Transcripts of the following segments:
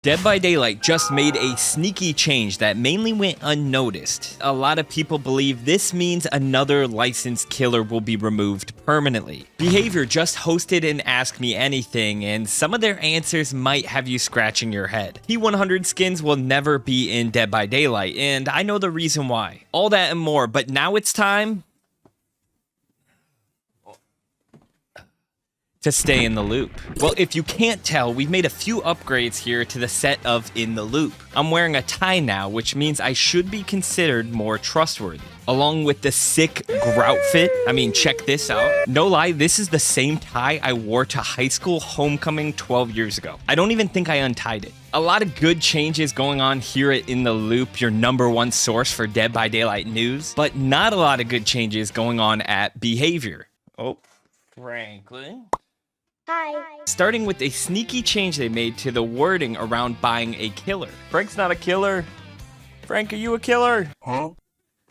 Dead by Daylight just made a sneaky change that mainly went unnoticed. A lot of people believe this means another licensed killer will be removed permanently. Behavior just hosted an Ask Me Anything, and some of their answers might have you scratching your head. P100 skins will never be in Dead by Daylight, and I know the reason why. All that and more, but now it's time to stay in the loop. Well, if you can't tell, we've made a few upgrades here to the set of In the Loop. I'm wearing a tie now, which means I should be considered more trustworthy. Along with the sick grout fit. I mean, check this out. No lie, this is the same tie I wore to high school homecoming 12 years ago. I don't even think I untied it. A lot of good changes going on here at In the Loop, your #1 source for Dead by Daylight news, but not a lot of good changes going on at Behavior. Oh, Franklin. Hi. Starting with a sneaky change they made to the wording around buying a killer. Frank's not a killer. Frank, are you a killer? Huh?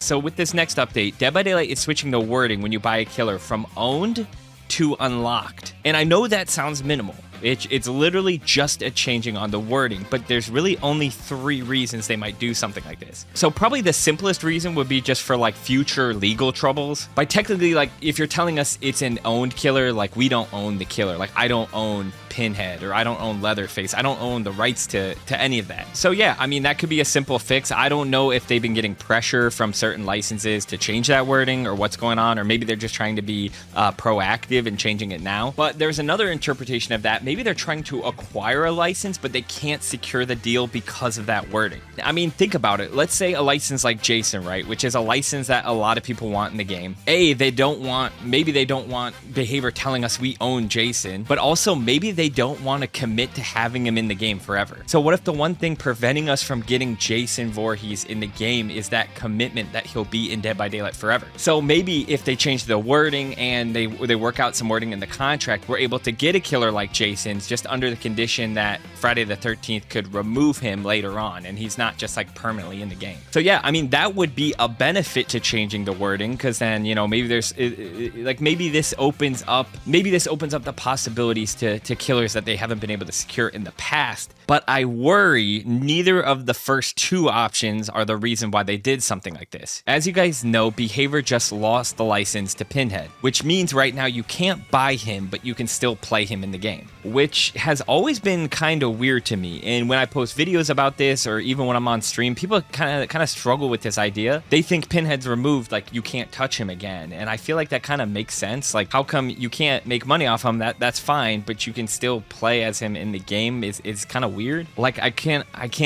So with this next update, Dead by Daylight is switching the wording when you buy a killer from owned to unlocked. And I know that sounds minimal. It's literally just a changing on the wording, but there's really only 3 reasons they might do something like this. So probably the simplest reason would be just for like future legal troubles. By technically, like if you're telling us it's an owned killer, like we don't own the killer. Like I don't own Pinhead or I don't own Leatherface. I don't own the rights to any of that. So yeah, I mean, that could be a simple fix. I don't know if they've been getting pressure from certain licenses to change that wording or what's going on, or maybe they're just trying to be proactive and changing it now. But there's another interpretation of that. Maybe they're trying to acquire a license, but they can't secure the deal because of that wording. I mean, think about it. Let's say a license like Jason, right? Which is a license that a lot of people want in the game. Maybe they don't want Behavior telling us we own Jason, but also maybe they don't want to commit to having him in the game forever. So what if the one thing preventing us from getting Jason Voorhees in the game is that commitment that he'll be in Dead by Daylight forever? So maybe if they change the wording and they work out some wording in the contract, we're able to get a killer like Jason's just under the condition that Friday the 13th could remove him later on and he's not just like permanently in the game. So yeah, I mean, that would be a benefit to changing the wording, because then, you know, maybe there's maybe this opens up the possibilities to killers that they haven't been able to secure in the past. But I worry neither of the first 2 options are the reason why they did something like this. As you guys know, Behavior just lost the license to Pinhead, which means right now you can't buy him, but you can still play him in the game, which has always been kind of weird to me. And when I post videos about this, or even when I'm on stream, people kind of struggle with this idea. They think Pinhead's removed, like you can't touch him again. And I feel like that kind of makes sense. Like, how come you can't make money off him? That's fine, but you can still play as him in the game is kind of weird. Like I can't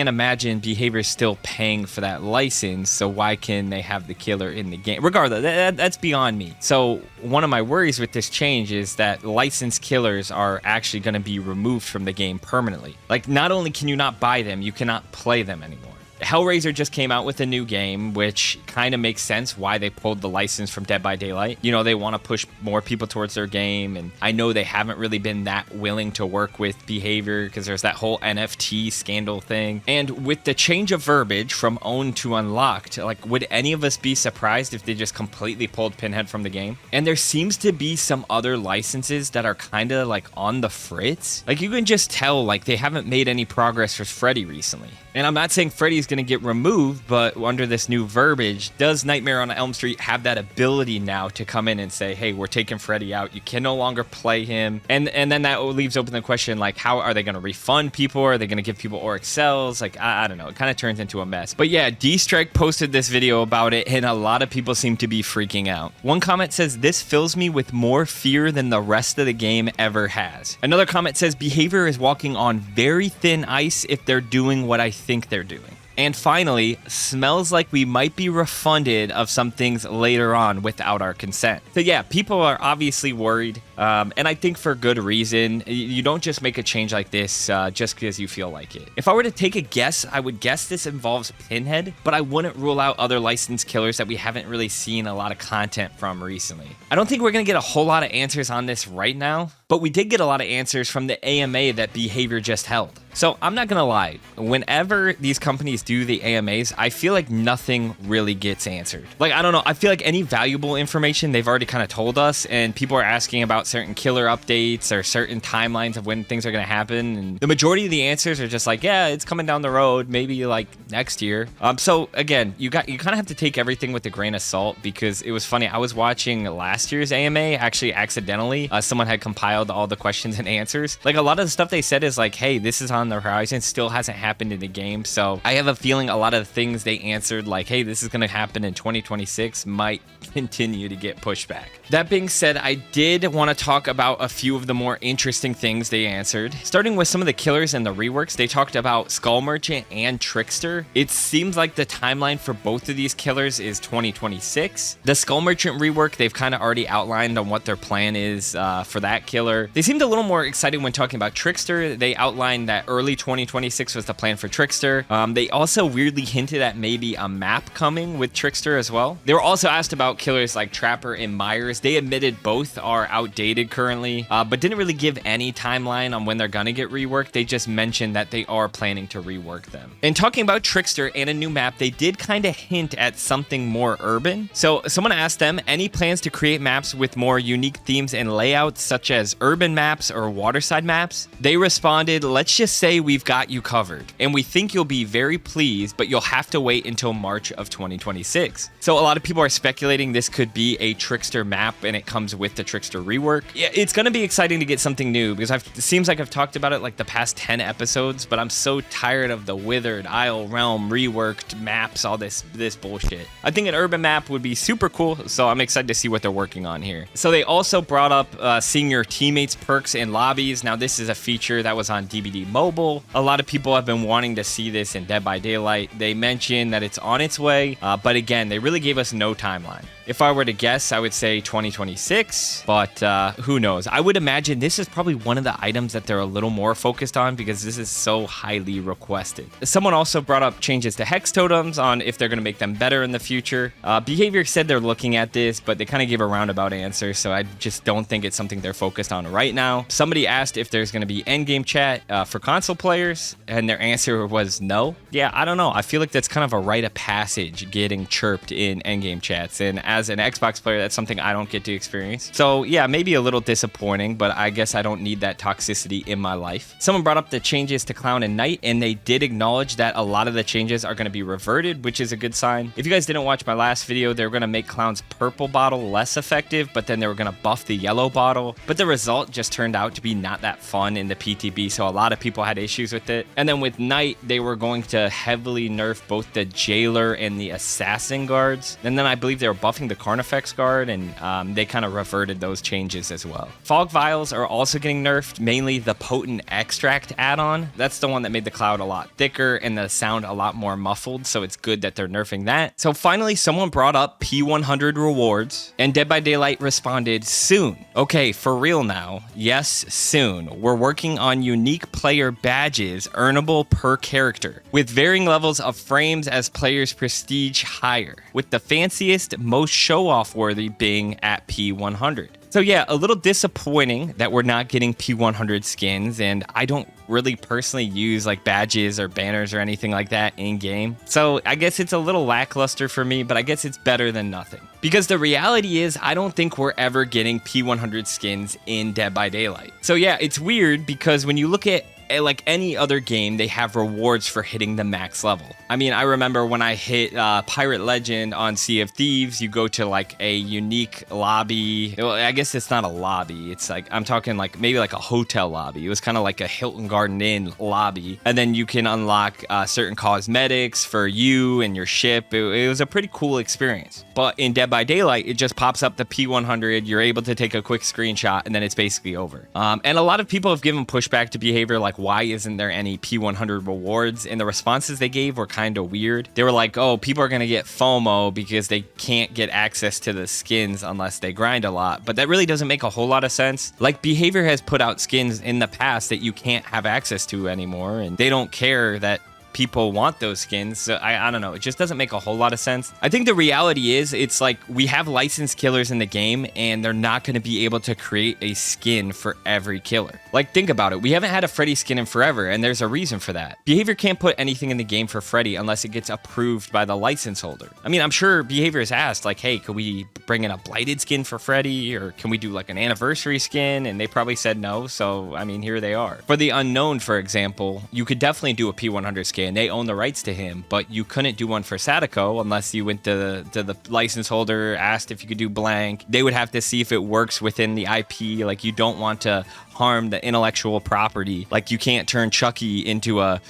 imagine Behavior still paying for that license, so why can they have the killer in the game? Regardless, that's beyond me. So one of my worries with this change is that licensed killers are actually going to be removed from the game permanently. Like, not only can you not buy them, you cannot play them anymore. Hellraiser just came out with a new game, which kind of makes sense why they pulled the license from Dead by Daylight. You know, they want to push more people towards their game, and I know they haven't really been that willing to work with Behavior because there's that whole NFT scandal thing. And with the change of verbiage from owned to unlocked, like, would any of us be surprised if they just completely pulled Pinhead from the game? And there seems to be some other licenses that are kind of like on the fritz. Like, you can just tell, like, they haven't made any progress with Freddy recently. And I'm not saying Freddy's going to get removed, but under this new verbiage, does Nightmare on Elm Street have that ability now to come in and say, hey, we're taking Freddy out, you can no longer play him? And then that leaves open the question, like, how are they going to refund people? Are they going to give people Auric cells? Like, I don't know. It kind of turns into a mess. But yeah, D-Strike posted this video about it, and a lot of people seem to be freaking out. One comment says, this fills me with more fear than the rest of the game ever has. Another comment says, Behavior is walking on very thin ice if they're doing what I think they're doing. And finally, smells like we might be refunded of some things later on without our consent. So yeah, people are obviously worried, and I think for good reason. You don't just make a change like this just because you feel like it. If I were to take a guess, I would guess this involves Pinhead, but I wouldn't rule out other licensed killers that we haven't really seen a lot of content from recently. I don't think we're going to get a whole lot of answers on this right now, But we did get a lot of answers from the AMA that Behavior just held. So I'm not gonna lie, whenever these companies do the AMAs, I feel like nothing really gets answered. Like, I don't know, I feel like any valuable information they've already kind of told us, and people are asking about certain killer updates or certain timelines of when things are gonna happen, and the majority of the answers are just like, yeah, it's coming down the road, maybe like next year. So again, you kind of have to take everything with a grain of salt, because it was funny, I was watching last year's AMA, actually accidentally, someone had compiled all the questions and answers. Like, a lot of the stuff they said is like, hey, this is on the horizon, still hasn't happened in the game. So I have a feeling a lot of the things they answered, like, hey, this is going to happen in 2026, might continue to get pushed back. That being said, I did want to talk about a few of the more interesting things they answered. Starting with some of the killers and the reworks, they talked about Skull Merchant and Trickster. It seems like the timeline for both of these killers is 2026. The Skull Merchant rework, they've kind of already outlined on what their plan is for that killer. They seemed a little more excited when talking about Trickster. They outlined that early 2026 was the plan for Trickster. They also weirdly hinted at maybe a map coming with Trickster as well. They were also asked about killers like Trapper and Myers. They admitted both are outdated currently, but didn't really give any timeline on when they're gonna get reworked. They just mentioned that they are planning to rework them. And talking about Trickster and a new map, they did kind of hint at something more urban. So someone asked them, any plans to create maps with more unique themes and layouts, such as urban maps or waterside maps? They responded, let's just say we've got you covered, and we think you'll be very pleased, but you'll have to wait until March of 2026. So a lot of people are speculating this could be a Trickster map, and it comes with the Trickster rework. Yeah, it's gonna be exciting to get something new, because it seems like I've talked about it like the past 10 episodes, but I'm so tired of the withered Isle Realm reworked maps, all this bullshit. I think an urban map would be super cool, so I'm excited to see what they're working on here. So they also brought up seeing your teammates' perks in lobbies. Now, this is a feature that was on DBD Mobile. A lot of people have been wanting to see this in Dead by Daylight. They mentioned that it's on its way, but again, they really gave us no timeline. If I were to guess, I would say 2026, but who knows? I would imagine this is probably one of the items that they're a little more focused on, because this is so highly requested. Someone also brought up changes to Hex Totems on if they're going to make them better in the future. Behavior said they're looking at this, but they kind of gave a roundabout answer, so I just don't think it's something they're focused on right now. Somebody asked if there's going to be endgame chat for console players, and their answer was no. Yeah, I don't know. I feel like that's kind of a rite of passage, getting chirped in endgame chats, and as an Xbox player, that's something I don't get to experience. So yeah, maybe a little disappointing, but I guess I don't need that toxicity in my life. Someone brought up the changes to Clown and Knight, and they did acknowledge that a lot of the changes are going to be reverted, which is a good sign. If you guys didn't watch my last video, they were going to make Clown's purple bottle less effective, but then they were going to buff the yellow bottle. But the result just turned out to be not that fun in the PTB, so a lot of people had issues with it. And then with Knight, they were going to heavily nerf both the Jailer and the Assassin guards. And then I believe they were buffing the Carnifex guard, and they kind of reverted those changes as well. Fog Vials are also getting nerfed, mainly the Potent Extract add-on. That's the one that made the cloud a lot thicker and the sound a lot more muffled, so it's good that they're nerfing that. So finally, someone brought up P100 Rewards, and Dead by Daylight responded, soon. Okay, for real now. Yes, soon. We're working on unique player badges earnable per character, with varying levels of frames as players' prestige higher, with the fanciest, most show-off worthy being at P100. So yeah, a little disappointing that we're not getting P100 skins, and I don't really personally use like badges or banners or anything like that in game. So I guess it's a little lackluster for me, but I guess it's better than nothing. Because the reality is, I don't think we're ever getting P100 skins in Dead by Daylight. So yeah, it's weird because when you look at like any other game, they have rewards for hitting the max level. I mean, I remember when I hit Pirate Legend on Sea of Thieves, you go to like a unique lobby. Well, I guess it's not a lobby. It's like, I'm talking like maybe like a hotel lobby. It was kind of like a Hilton Garden Inn lobby. And then you can unlock certain cosmetics for you and your ship. It was a pretty cool experience. But in Dead by Daylight, it just pops up the P100. You're able to take a quick screenshot and then it's basically over. And a lot of people have given pushback to Behavior, like, why isn't there any P100 rewards? And the responses they gave were kind of weird. They were like, oh, people are going to get FOMO because they can't get access to the skins unless they grind a lot. But that really doesn't make a whole lot of sense. Like, Behavior has put out skins in the past that you can't have access to anymore, and they don't care that people want those skins. So I don't know. It just doesn't make a whole lot of sense. I think the reality is it's like we have licensed killers in the game and they're not going to be able to create a skin for every killer. Like, think about it. We haven't had a Freddy skin in forever, and there's a reason for that. Behavior can't put anything in the game for Freddy unless it gets approved by the license holder. I mean, I'm sure Behavior has asked, like, hey, could we bring in a blighted skin for Freddy, or can we do like an anniversary skin? And they probably said no, so I mean, here they are. For the Unknown, for example, you could definitely do a P100 skin. They own the rights to him, but you couldn't do one for Sadako unless you went to the license holder, asked if you could do blank. They would have to see if it works within the IP. Like, you don't want to harm the intellectual property. Like, you can't turn Chucky into a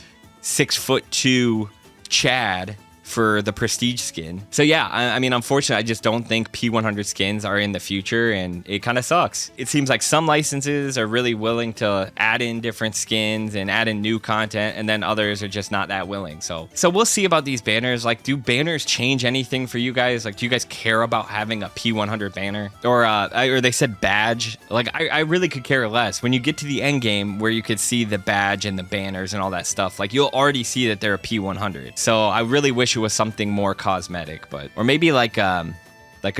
6'2" Chad for the prestige skin. So yeah, I mean, unfortunately, I just don't think P100 skins are in the future, and it kind of sucks. It seems like some licenses are really willing to add in different skins and add in new content, and then others are just not that willing. So we'll see about these banners. Like, do banners change anything for you guys? Like, do you guys care about having a P100 banner? Or they said badge. Like, I really could care less. When you get to the end game where you could see the badge and the banners and all that stuff, like, you'll already see that they're a P100. So I really wish it was something more cosmetic, or maybe like a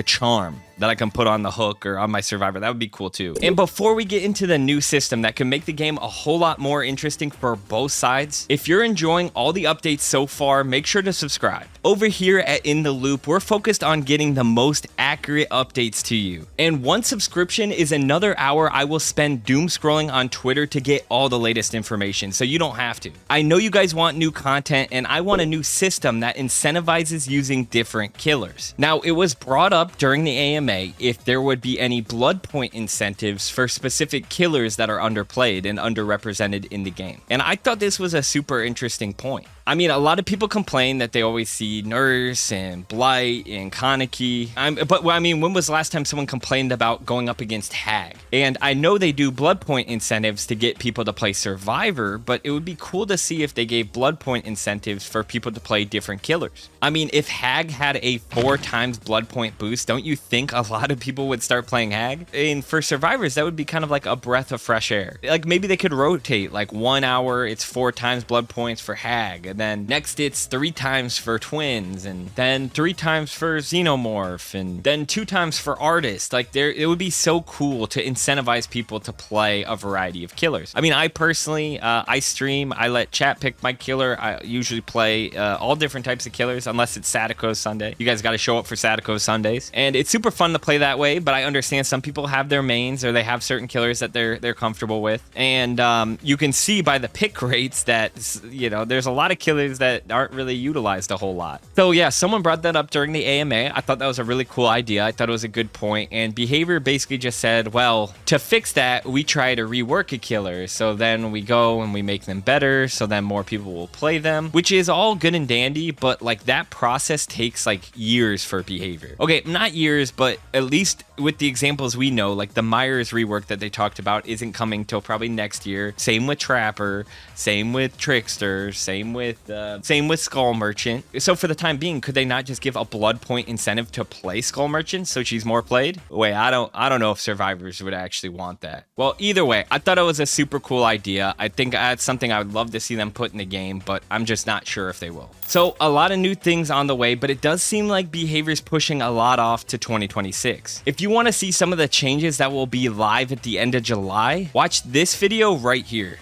charm that I can put on the hook or on my survivor. That would be cool too. And before we get into the new system that can make the game a whole lot more interesting for both sides, if you're enjoying all the updates so far, make sure to subscribe. Over here at In the Loop, we're focused on getting the most accurate updates to you. And one subscription is another hour I will spend doom scrolling on Twitter to get all the latest information, so you don't have to. I know you guys want new content, and I want a new system that incentivizes using different killers. Now, it was brought up during the AMA if there would be any blood point incentives for specific killers that are underplayed and underrepresented in the game. And I thought this was a super interesting point. I mean, a lot of people complain that they always see Nurse and Blight and Kaneki. But I mean, when was the last time someone complained about going up against Hag? And I know they do blood point incentives to get people to play Survivor, but it would be cool to see if they gave blood point incentives for people to play different killers. I mean, if Hag had a 4 times blood point boost, don't you think a lot of people would start playing Hag? And for Survivors, that would be kind of like a breath of fresh air. Like, maybe they could rotate, like 1 hour, it's 4 times blood points for Hag. And then next it's 3 times for Twins, and then 3 times for Xenomorph, and then 2 times for Artist. Like, it would be so cool to incentivize people to play a variety of killers. I mean, I personally, I stream, I let chat pick my killer. I usually play all different types of killers, unless it's Sadako's Sunday. You guys got to show up for Sadako's Sundays, and it's super fun to play that way. But I understand some people have their mains, or they have certain killers that they're comfortable with, and you can see by the pick rates that, you know, there's a lot of killers that aren't really utilized a whole lot. So yeah, someone brought that up during the AMA. I thought that was a really cool idea. I thought it was a good point. And Behavior basically just said, well, to fix that, we try to rework a killer. So then we go and we make them better, so then more people will play them, which is all good and dandy, but like, that process takes like years for Behavior. Okay, not years, but at least with the examples we know, like the Myers rework that they talked about isn't coming till probably next year. Same with Trapper, same with Trickster, same with Skull Merchant. So for the time being, could they not just give a blood point incentive to play Skull Merchant so she's more played? Wait, I don't know if Survivors would actually want that. Well, either way, I thought it was a super cool idea. I think that's something I would love to see them put in the game, but I'm just not sure if they will. So a lot of new things on the way, but it does seem like Behavior's pushing a lot off to 2026. If you want to see some of the changes that will be live at the end of July, watch this video right here.